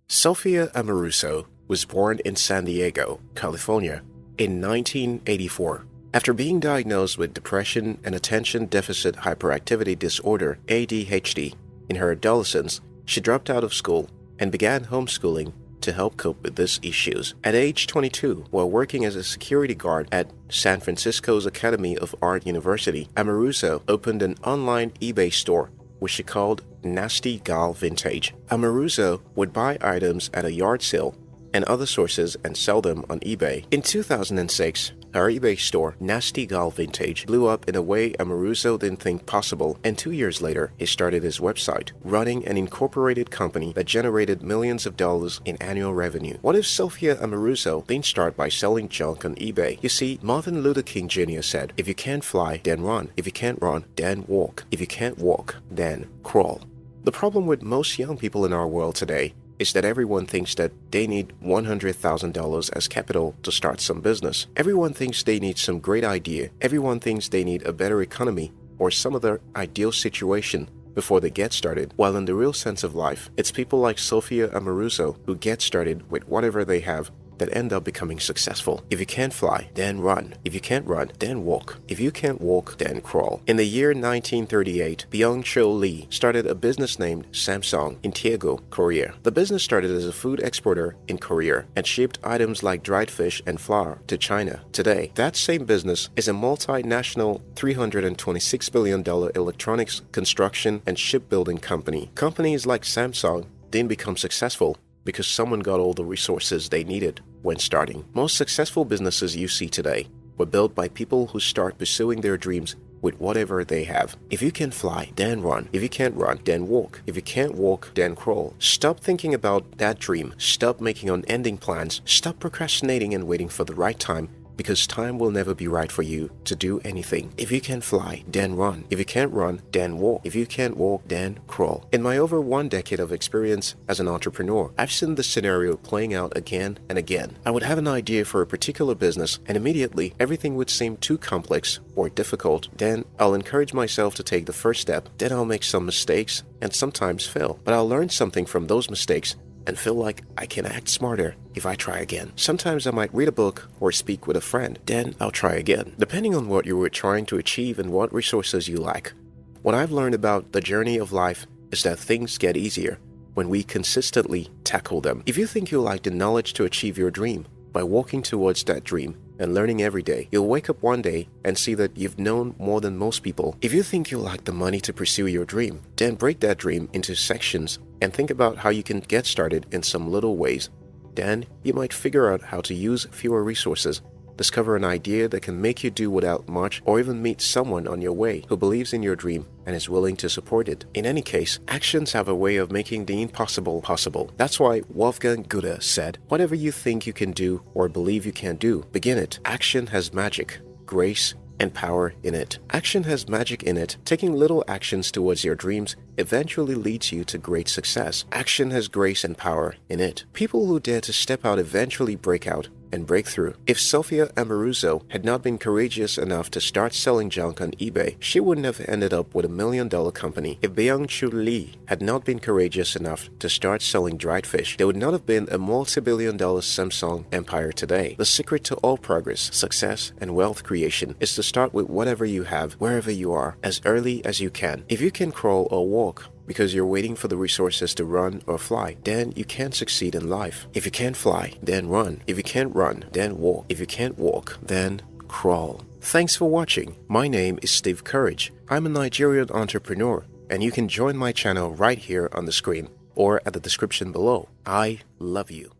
Sophia Amoruso was born in San Diego, California, in 1984. After being diagnosed with depression and attention deficit hyperactivity disorder (ADHD) in her adolescence, she dropped out of school and began homeschooling to help cope with these issues. At age 22, while working as a security guard at San Francisco's Academy of Art University, Amoruso opened an online eBay store, which she called Nasty Gal Vintage. Amoruso would buy items at a yard sale and other sources and sell them on eBay. In 2006, her eBay store, Nasty Gal Vintage, blew up in a way Amoruso didn't think possible, and 2 years later, he started his website, running an incorporated company that generated millions of dollars in annual revenue. What if Sophia Amoruso didn't start by selling junk on eBay? You see, Martin Luther King Jr. said, "If you can't fly, then run. If you can't run, then walk. If you can't walk, then crawl." The problem with most young people in our world today is that everyone thinks that they need $100,000 as capital to start some business. Everyone thinks they need some great idea. Everyone thinks they need a better economy or some other ideal situation before they get started, while in the real sense of life, it's people like Sophia Amoruso who get started with whatever they have that end up becoming successful. If you can't fly, then run. If you can't run, then walk. If you can't walk, then crawl. In the year 1938, Byung-Chul Lee started a business named Samsung in Daegu, Korea. The business started as a food exporter in Korea and shipped items like dried fish and flour to China. Today, that same business is a multinational $326 billion electronics construction and shipbuilding company. Companies like Samsung didn't become successful because someone got all the resources they needed when starting. Most successful businesses you see today were built by people who start pursuing their dreams with whatever they have. If you can fly, then run. If you can't run, then walk. If you can't walk, then crawl. Stop thinking about that dream. Stop making unending plans. Stop procrastinating and waiting for the right time, because time will never be right for you to do anything. If you can fly, then run. If you can't run, then walk. If you can't walk, then crawl. In my over 1 decade of experience as an entrepreneur, I've seen this scenario playing out again and again. I would have an idea for a particular business, and immediately everything would seem too complex or difficult. Then I'll encourage myself to take the first step. Then I'll make some mistakes and sometimes fail. But I'll learn something from those mistakes and feel like I can act smarter if I try again. Sometimes I might read a book or speak with a friend, then I'll try again, depending on what you were trying to achieve and what resources you lack. What I've learned about the journey of life is that things get easier when we consistently tackle them. If you think you lack the knowledge to achieve your dream, by walking towards that dream and learning every day, you'll wake up one day and see that you've known more than most people. If you think you lack the money to pursue your dream, then break that dream into sections and think about how you can get started in some little ways. Then you might figure out how to use fewer resources, discover an idea that can make you do without much, or even meet someone on your way who believes in your dream and is willing to support it. In any case, actions have a way of making the impossible possible. That's why Wolfgang Goethe said, "Whatever you think you can do or believe you can do, begin it." Action has magic, grace, and power in it. Action has magic in it. Taking little actions towards your dreams eventually leads you to great success. Action has grace and power in it. People who dare to step out eventually break out and break through. If Sophia Amoruso had not been courageous enough to start selling junk on eBay, she wouldn't have ended up with $1 million company. If Byung-Chul Lee had not been courageous enough to start selling dried fish, there would not have been a multi-billion-dollar Samsung empire today. The secret to all progress, success, and wealth creation is to start with whatever you have, wherever you are, as early as you can. If you can crawl or walk because you're waiting for the resources to run or fly, then you can't succeed in life. If you can't fly, then run. If you can't run, then walk. If you can't walk, then crawl. Thanks for watching. My name is Steve Courage. I'm a Nigerian entrepreneur, and you can join my channel right here on the screen or at the description below. I love you.